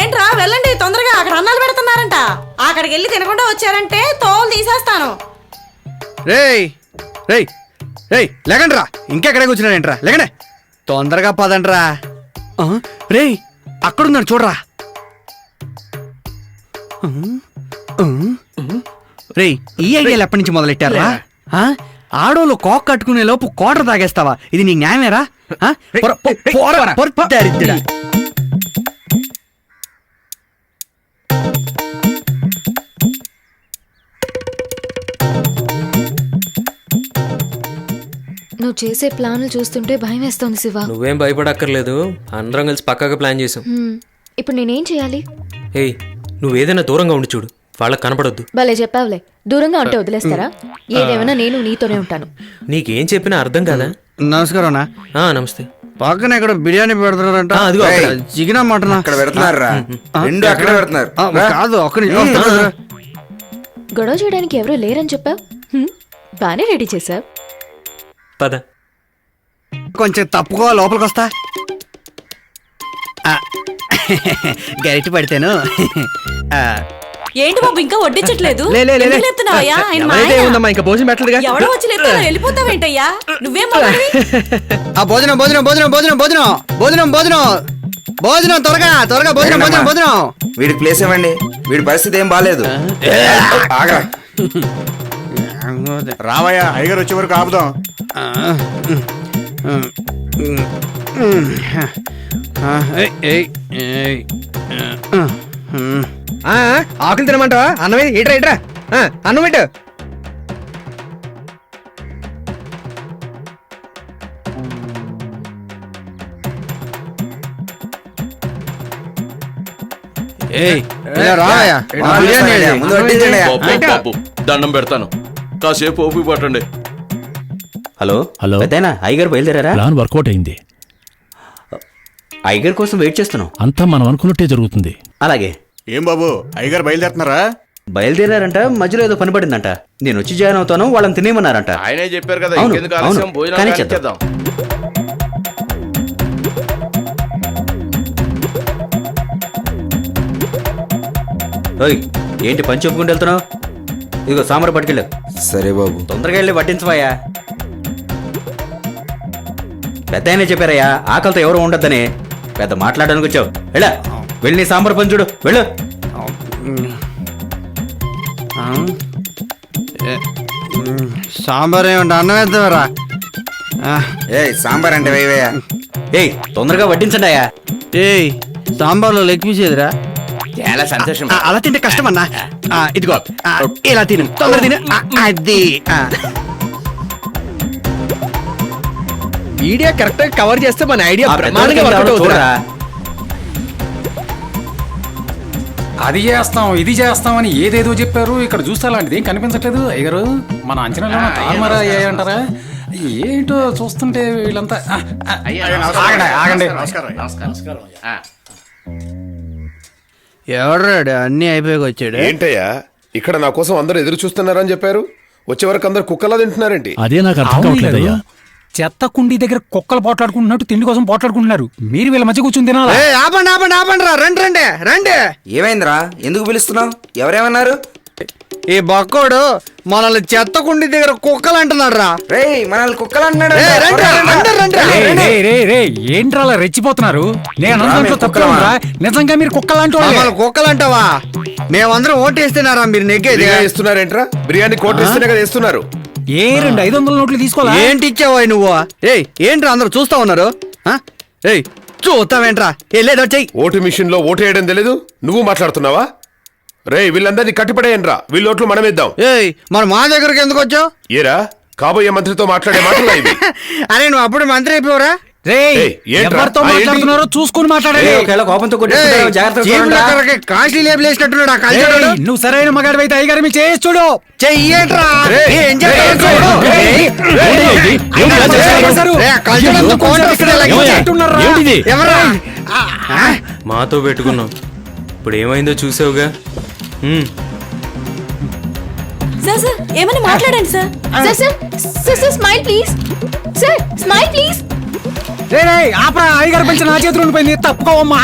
ఏంట్రా వెళ్ళండి తొందరగా, అక్కడ అన్నాలు పెడుతున్నారంట. అక్కడికి వెళ్ళి తినకుండా వచ్చారంటే తోలు తీసేస్తాను. రేయ్ రేయ్ రేయ్ లేకండ్రా, ఇంకెక్కడే కూర్చున్నారేంట్రా, లేకండి తొందరగా పదండ్రా. రేయ్ అక్కడున్నాడు చూడరా. రేయ్ ఈ ఐడియాలు ఎప్పటి నుంచి మొదలెట్టారా? ఆడోళ్ళు కోక్ కట్టుకునే లోపు కోటర్ తాగేస్తావా? ఇది నీ న్యాయమేరా? దరిద్రుడా. నువ్వు చేసే ప్లాన్లు చూస్తుంటే భయం వేస్తోంది శివ. నువ్వేం భయపడక్కర్లేదు, అందరం కలిసి పక్కాగా ప్లాన్ చేసాం. ఇప్పుడు నేనేం చేయాలి? ఏయ్ నువ్వేదైనా దూరంగా ఉండి చూడు, వాళ్ళకి కనపడొద్దు. భలే చెప్పావులే, దూరంగా ఉంటే వదిలేస్తారా? ఏదేమైనా నేను నీతోనే ఉంటాను. నీకేం చెప్పినా అర్థం కాదా? నమస్కారం. నమస్తే. పక్కన ఇక్కడ బిర్యానీ పెడుతున్నారంట. అదిగో చికెన్ మటన్ అక్కడ పెడుతున్నారా? రెండు అక్కడ పెడుతున్నారు. కాదు ఒక్క గొడవ చేయడానికి ఎవరూ లేరని చెప్పావు, బానే రెడీ చేసావు. పద. కొంచెం తప్పుకో, లోపలికి వస్తా. గరిటి పడితేను. ఏంటి బాబు ఇంకా వడ్డించట్లేదు? ఇంకా భోజనం పెట్టలేదుగా. ఎవడో వచ్చి లేపుతారో వెళ్ళిపోతావేంటయ్యా? నువ్వేం భోజనం భోజనం భోజనం భోజనం భోజనం భోజనం భోజనం భోజనం త్వరగా త్వరగా భోజనం భోజనం భోజనం. వీడికి ప్లేస్ ఇవ్వండి, వీడి పరిస్థితి ఏం బాగాలేదు. ఆగరా రావయ్యా, అయ్యగారు వచ్చే వరకు ఆపుదాం. ఆకులు తినమంటావా? అన్నమే ఇట్రా ఇట్రా, అన్నం పెట్టు. బాబు దండం పెడతాను, కాసేపు ఓపిక పట్టండి. హలో హలో పెద్దయినా, అయ్యగారు బయలుదేరారా? ప్లాన్ వర్కౌట్ అయింది. అయ్యగారి కోసం వెయిట్ చేస్తున్నాం. అంతా మనం అనుకున్నట్టే జరుగుతుంది. అలాగే. ఏం బాబు, అయ్యగారు బయలుదేరుతున్నారా? బయలుదేరారంట, మధ్యలో ఏదో పని పడిందంట. నేను వచ్చి జాయిన్ అవుతాను, వాళ్ళని తినేయమన్నారంట. ఆయనే చెప్పారు కదా, అవును, ఇంకెందుకు అవును. ఆలస్యం, భోజనం కానీ చేద్దాం. ఓయ్ ఏంటి పని చెప్పుకుంటూ వెళ్తున్నావు? ఇదిగో సాంబార్ పట్టుకెళ్ళు. సరే బాబు. తొందరగా వెళ్ళి వడ్డించవయ్యా. పెద్దయినా చెప్పారయ్యా, ఆకలితో ఎవరు ఉండొద్దని. పెద్ద మాట్లాడడానికి వచ్చావు. వెళ్ళా, వెళ్ళి నీ సాంబార్ పని చూడు, వెళ్ళు. సాంబార్ ఏమంటే అన్నం వేద్దామరా? సాంబార్ అంటే వేయవయ్యా. ఏయ్ తొందరగా వడ్డించండి అయ్యా. ఏయ్ సాంబార్లో లెగ్ పీస్ ఎదురా? చాలా సంతోషం. అలా తింటే కష్టం అన్నా. ఇదిగో ఇలా తిను, తొందర తిను. అది మీడియా కరెక్ట్ గా కవర్ చేస్తే మన ఐడియా చూడరా. అది చేస్తాం ఇది చేస్తామని ఏదేదో చెప్పారు, ఇక్కడ చూస్తే అలాంటిది ఏం కనిపించట్లేదు. అయ్యగారు మన అంచనాలు తారుమారా అయ్యాయంటారా? ఏంటో చూస్తుంటే వీళ్ళంతా. ఆగండి. ఎవడాడు అన్ని అయిపోయి వచ్చాడు? ఏంటయ్యా ఇక్కడ నా కోసం అందరూ ఎదురు చూస్తున్నారని చెప్పారు, వచ్చే వరకు అందరు కుక్కలా తింటున్నారండి. అదే నాకు అర్థం కావట్లేదయ్యా. చెత్త కుండీ దగ్గర కుక్కలు పోట్లాడుకుంటున్నట్టు తిండి కోసం పోట్లాడుకుంటున్నారు, మీరు వీళ్ళ మధ్య కూర్చుని తినాలా? ఆపండి ఆపండి ఆపండి రా, రండి రండి రండి. ఏమైందిరా, ఎందుకు పిలుస్తున్నావు? ఎవరేమన్నారు? ఈ బక్కోడు మనల్ని చెత్త కుండి దగ్గర కుక్కలు అంటున్నాడు రా. రేయ్ మనల్ని కుక్కలు అంటున్నాడు. ఏంట్రా అలా రెచ్చిపోతున్నారు? నేను తప్పురా, నిజంగా మీరు కుక్కలాంటి కుక్కలు అంటావా? మేమందరం ఓటేస్తున్నారా మీరు నెగ్గేది? ఇస్తున్నారేంట్రా? బిర్యానీ కోట ఇస్తేనే కదా ఇస్తున్నారు. ఏ 500 నోట్లు తీసుకోవాలా? ఏంటి ఇచ్చావా నువ్వు? ఏయ్ ఏంట్రా అందరూ చూస్తా ఉన్నారు? ఏయ్ చూస్తావేంట్రా? లేదో చెయ్యి. ఓటు మిషన్ లో ఓటు వేయడం తెలీదు, నువ్వు మాట్లాడుతున్నావా? రే వీళ్ళందరినీ కట్టిపడేయండ్రా, వీళ్ళోట్లు మనమేద్దాం. ఏయ్ మరి మా దగ్గరకు ఎందుకు వచ్చావు? ఏరా కాబోయే మంత్రితో మాట్లాడే మాటలా ఇవి? అరే నువ్వు అప్పుడు మంత్రి అయిపోవరా? ఎవరితో మాట్లాడుతున్నారో చూసుకుని మాట్లాడండి. కోపంతో కాశీ లేబుల్ వేసినట్టున్నాడు. నువ్వు సరైన మగాడు అయితే అయ్యగారు మీ చేసి చూడు. చెయ్యేట్రా మాతో పెట్టుకున్నాం, ఇప్పుడు ఏమైందో చూసావుగా. సార్ సార్ ఏమని మాట్లాడండి sir. Sir smile please, sir smile please. ఆపరా, అయ్యగారు పంచి నా చేతిలో ఉండిపోయింది, తప్పుకోవమ్మా.